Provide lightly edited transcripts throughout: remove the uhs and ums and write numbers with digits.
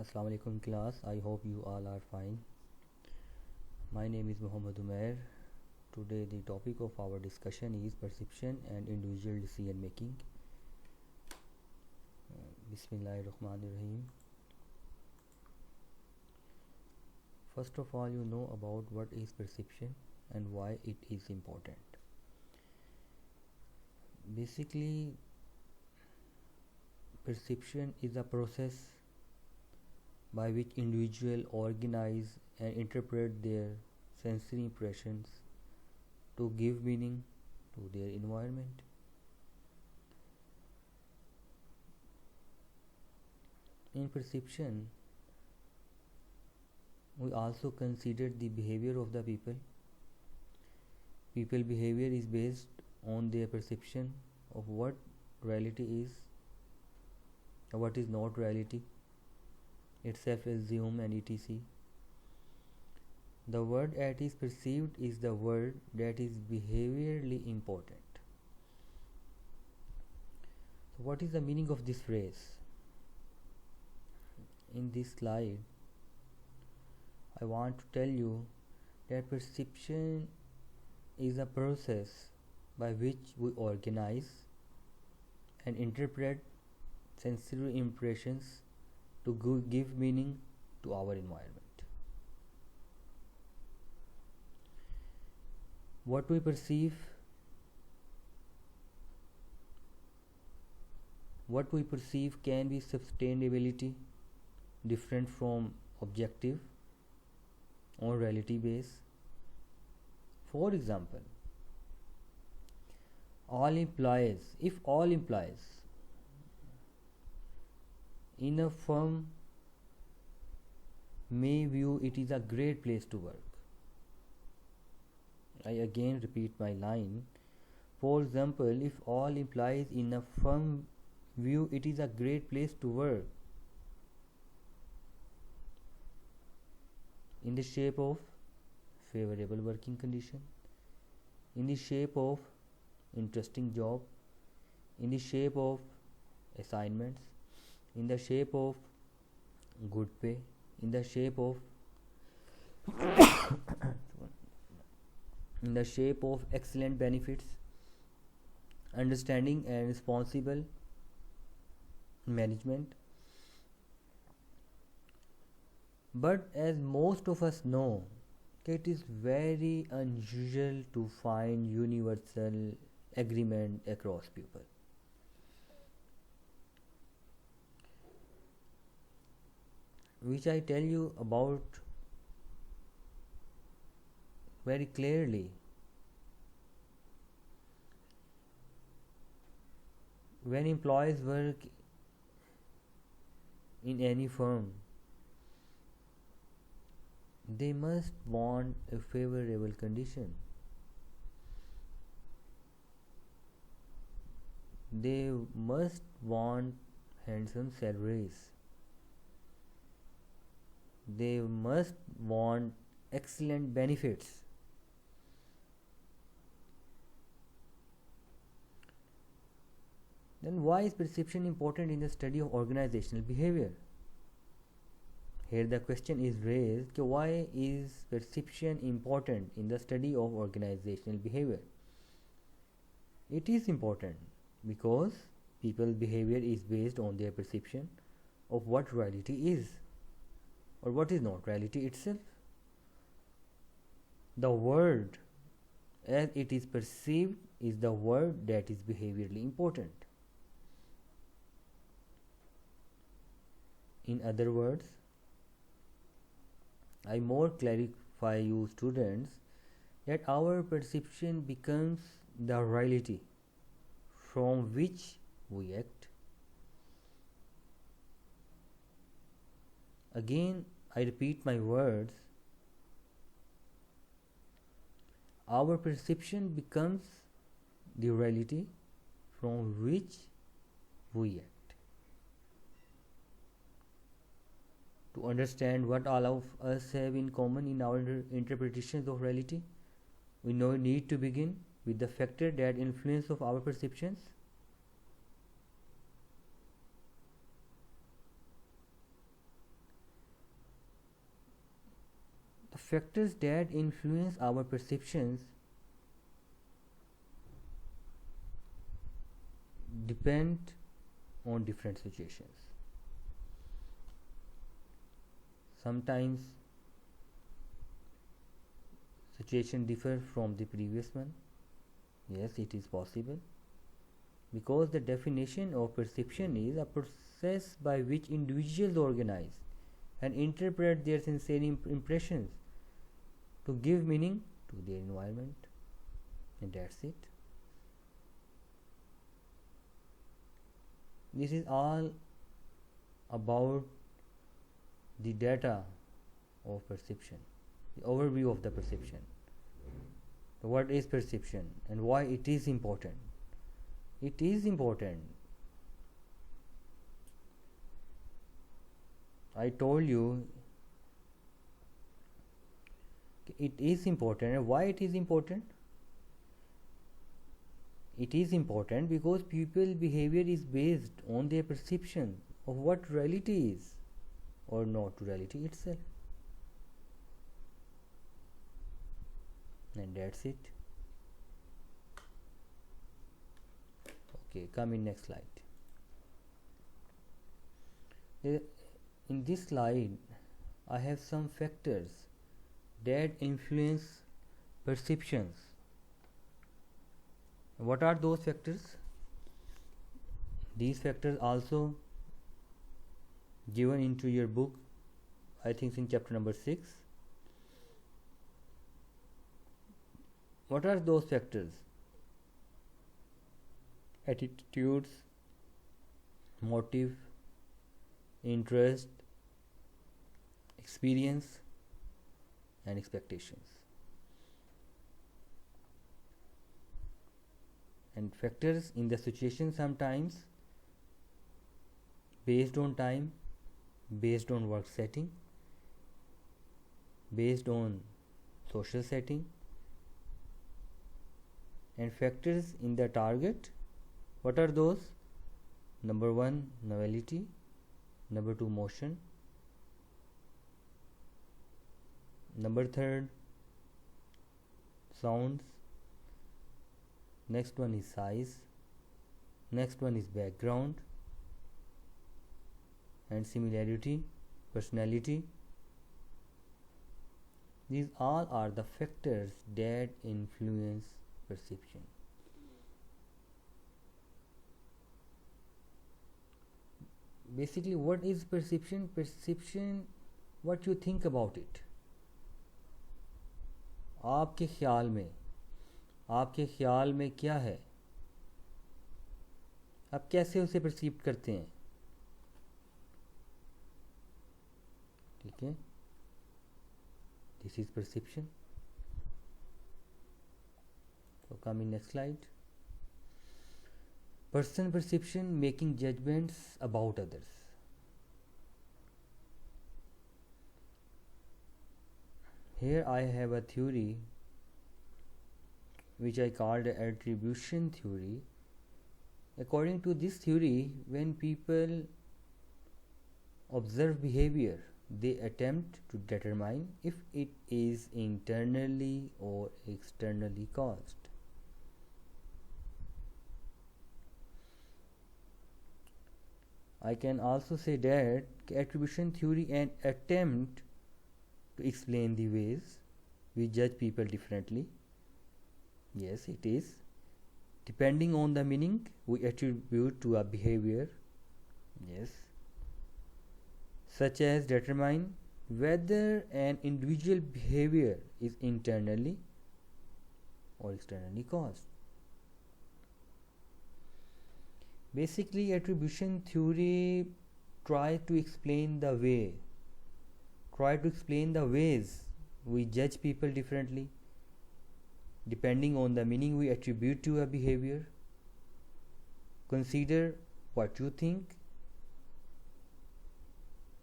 Assalamu alaikum class. I hope you all are fine. My name is Muhammad Umair. Today the topic of our discussion is perception and individual decision making. Bismillahirrahmanirrahim. First of all, you know about what is perception and why it is important. Basically, perception is a process by which individuals organize and interpret their sensory impressions to give meaning to their environment. In perception, we also consider the behavior of the people. People behavior is based on their perception of what reality is or what is not reality. It's self-assumed and etc. The word that is perceived is the word that is behaviorally important. So what is the meaning of this phrase? In this slide, I want to tell you that perception is a process by which we organize and interpret sensory impressions to give meaning to our environment. What we perceive can be sustainability different from objective or reality base. For example, if all employees in a firm may view it is a great place to work. I again repeat my line. For example, if all employees in a firm view it is a great place to work, in the shape of favorable working condition, in the shape of interesting job, in the shape of assignments, in the shape of good pay, in the shape of excellent benefits, understanding and responsible management. But as most of us know, it is very unusual to find universal agreement across people. Which I tell you about very clearly. When employees work in any firm, they must want a favorable condition. They must want handsome salaries. They must want excellent benefits. Then why is perception important in the study of organizational behavior? Here the question is raised, why is perception important in the study of organizational behavior? It is important because people's behavior is based on their perception of what reality is or what is not reality itself. The world as it is perceived is the word that is behaviorally important. In other words, I more clarify you students that our perception becomes the reality from which we act. Again, I repeat my words. Our perception becomes the reality from which we act. To understand what all of us have in common in our interpretations of reality, we need to begin with the factor that influence of our perceptions. The factors that influence our perceptions depend on different situations. Sometimes situation differ from the previous one. Yes, it is possible, because the definition of perception is a process by which individuals organize and interpret their sensory impressions to give meaning to their environment, and that's it. This is all about the data of perception, the overview of the perception. What is perception and why it is important? It is important. I told you it is important. And why it is important? It is important because people behavior is based on their perception of what reality is or not reality itself. And that's it. Okay, come in next slide. In this slide I have some factors that influence perceptions. What are those factors? These factors also given into your book, I think in chapter number 6. What are those factors? Attitudes, motive, interest, experience, and expectations. And factors in the situation sometimes based on time, based on work setting, based on social setting, and factors in the target. What are those? Number 1, novelty. Number 2, motion. Number 3, sounds. Next one is size. Next one is background and similarity, personality. These all are the factors that influence perception. Basically, what is perception? Perception, what you think about it. आपके ख्याल में क्या है, आप कैसे उसे perceive करते हैं, ठीक है. This is perception. So come in next slide. Person perception, making judgments about others. Here I have a theory which I called attribution theory. According to this theory, when people observe behavior, they attempt to determine if it is internally or externally caused. I can also say that attribution theory an attempt to explain the ways we judge people differently. Yes, it is. Depending on the meaning we attribute to a behavior. Yes. Such as determine whether an individual behavior is internally or externally caused. Basically, attribution theory tries to explain the ways we judge people differently depending on the meaning we attribute to a behavior. Consider what you think.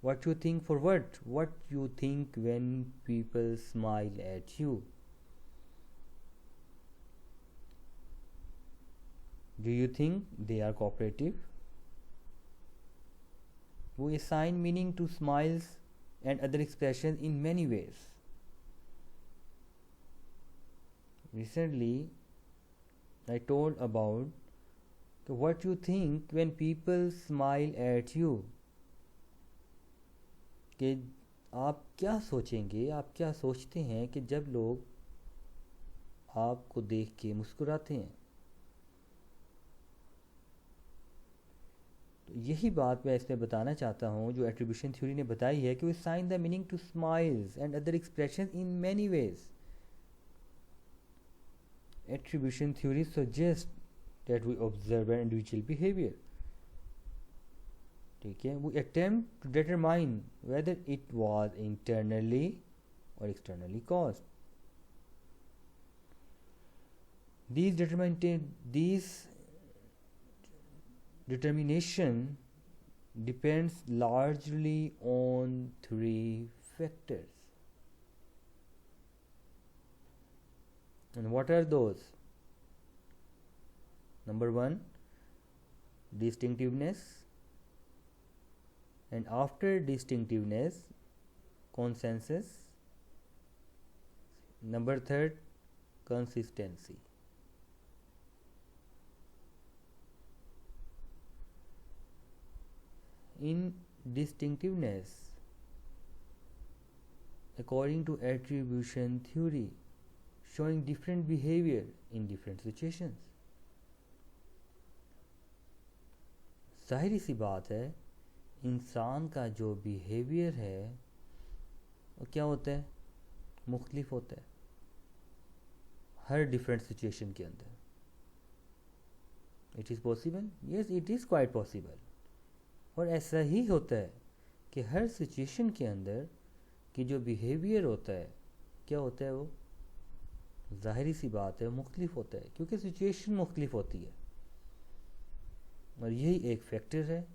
What you think for what? What you think when people smile at you. Do you think they are cooperative? We assign meaning to smiles and other expressions in many ways. recently I told about what you think when people smile at you, कि आप क्या सोचेंगे, आप क्या सोचते हैं कि जब लोग आपको देख के मुस्कुराते हैं। तो यही बात मैं इसमें बताना चाहता हूँ जो एट्रीब्यूशन थ्योरी ने बताई है कि we sign the meaning to smiles and other expression in many ways. Attribution theory suggests that we observe an individual behavior. ठीक है, we attempt to determine whether it was internally or externally caused. These determination depends largely on three factors. And what are those? Number one, distinctiveness, and after distinctiveness, consensus. Number third, consistency. In distinctiveness, according to attribution theory, showing different behavior in different situations. जाहिर सी बात है, इंसान का जो behaviour है वो क्या होता है, मुख्तलिफ होता है हर डिफरेंट सिचुएशन के अंदर। It is possible, yes it is quite possible. और ऐसा ही होता है कि हर सिचुएशन के अंदर की जो बिहेवियर होता है क्या होता है, वो ज़ाहिरी सी बात है मुख्तलिफ होता है, क्योंकि सिचुएशन मुख्तलिफ होती है। और यही एक फैक्टर है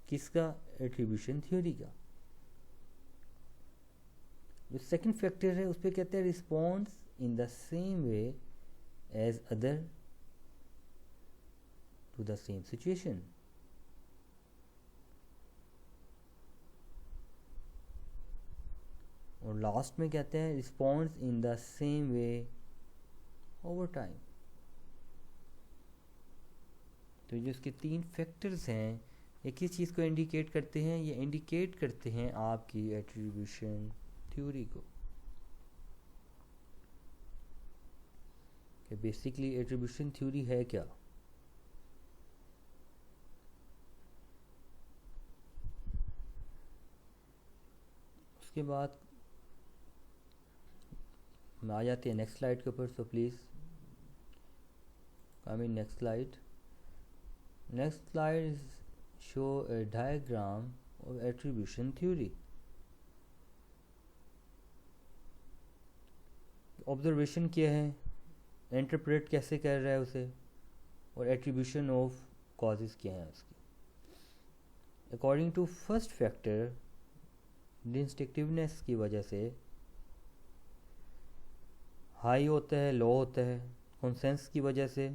किसका, एट्रीब्यूशन थ्योरी का। जो सेकंड फैक्टर है उस पर कहते हैं response in the same way as other to the same situation. और लास्ट में कहते हैं response in the same way over time. तो जो इसके तीन फैक्टर्स हैं ये किस चीज़ को इंडिकेट करते हैं, ये इंडिकेट करते हैं आपकी एट्रीब्यूशन थ्योरी को, कि बेसिकली एट्रीब्यूशन थ्योरी है क्या। उसके बाद हम आ जाते हैं नेक्स्ट स्लाइड के ऊपर। So please come in next slide. Next slide show a diagram of attribution theory. Observation क्या है, इंटरप्रेट कैसे कर रहा है उसे, और एट्रीब्यूशन ऑफ कॉजेज़ क्या है उसकी। According to first factor, distinctiveness की वजह से हाई होता है, लो होता है। कॉन्सेंस की वजह से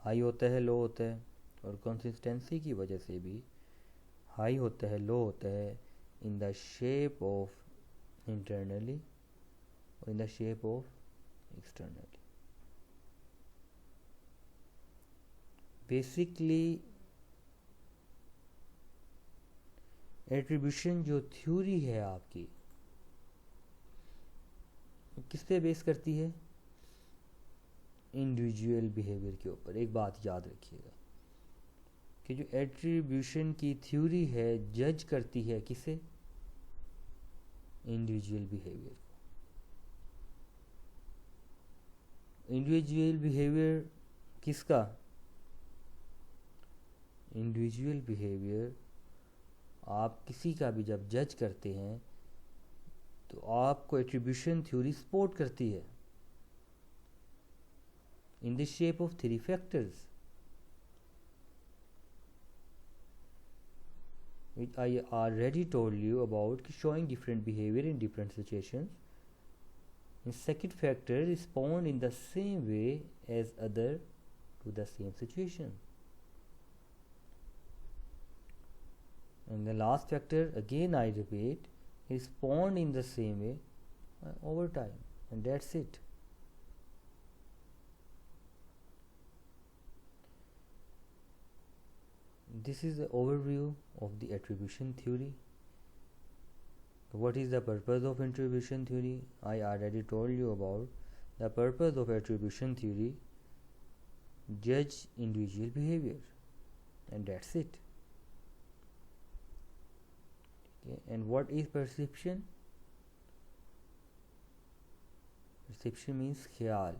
हाई होता है, लो होता है। और कंसिस्टेंसी की वजह से भी हाई होता है, लो होता है, in the shape of internally और in the shape of externally. Basically attribution जो थ्योरी है आपकी किस पे बेस करती है, इंडिविजुअल बिहेवियर के ऊपर। एक बात याद रखिएगा कि जो एट्रीब्यूशन की थ्योरी है जज करती है किसे, इंडिविजुअल बिहेवियर को। इंडिविजुअल बिहेवियर किसका, इंडिविजुअल बिहेवियर आप किसी का भी जब जज करते हैं तो आपको एट्रीब्यूशन थ्योरी सपोर्ट करती है in the shape of three factors, which I already told you about, showing different behavior in different situations. In second factor, respond in the same way as other to the same situation. And the last factor, again I repeat, respond in the same way over time. and that's it. This is the overview of the attribution theory. What is the purpose of attribution theory? I already told you about the purpose of attribution theory. Judge individual behavior, and that's it. Okay. And what is perception? Perception means ख्याल.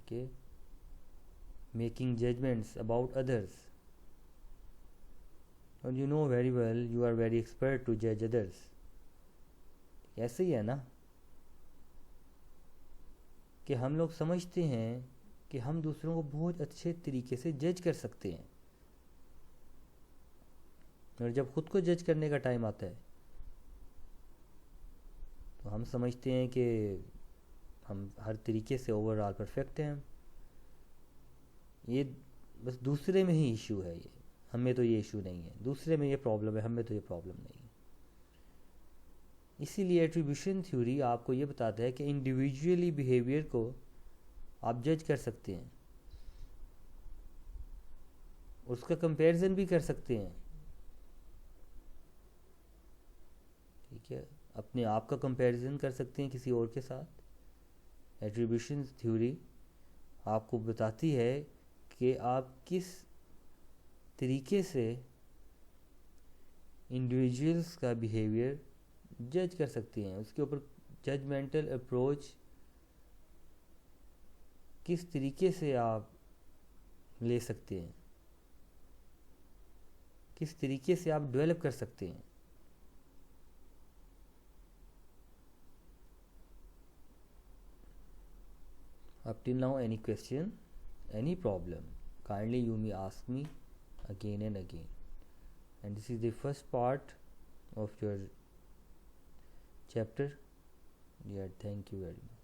Okay. Making judgments about others. And you know very well, you are very expert to judge others. ऐसे ही है ना कि हम लोग समझते हैं कि हम दूसरों को बहुत अच्छे तरीके से जज कर सकते हैं, और जब खुद को जज करने का टाइम आता है तो हम समझते हैं कि हम हर तरीके से ओवरऑल परफेक्ट हैं. ये बस दूसरे में ही इशू है, ये हम में तो ये इशू नहीं है. दूसरे में ये प्रॉब्लम है, हम में तो ये प्रॉब्लम नहीं है. इसीलिए एट्रीब्यूशन थ्योरी आपको ये बताता है कि इंडिविजुअली बिहेवियर को आप जज कर सकते हैं, उसका कंपैरिजन भी कर सकते हैं. ठीक है, अपने आप का कंपैरिजन कर सकते हैं किसी और के साथ. एट्रीब्यूशन थ्योरी आपको बताती है कि आप किस तरीके से इंडिविजुअल्स का बिहेवियर जज कर सकते हैं, उसके ऊपर जजमेंटल अप्रोच किस तरीके से आप ले सकते हैं, किस तरीके से आप डेवलप कर सकते हैं. Up till now, any question, any problem, kindly you may ask me again and again. And this is the first part of your chapter. Yeah, thank you very much.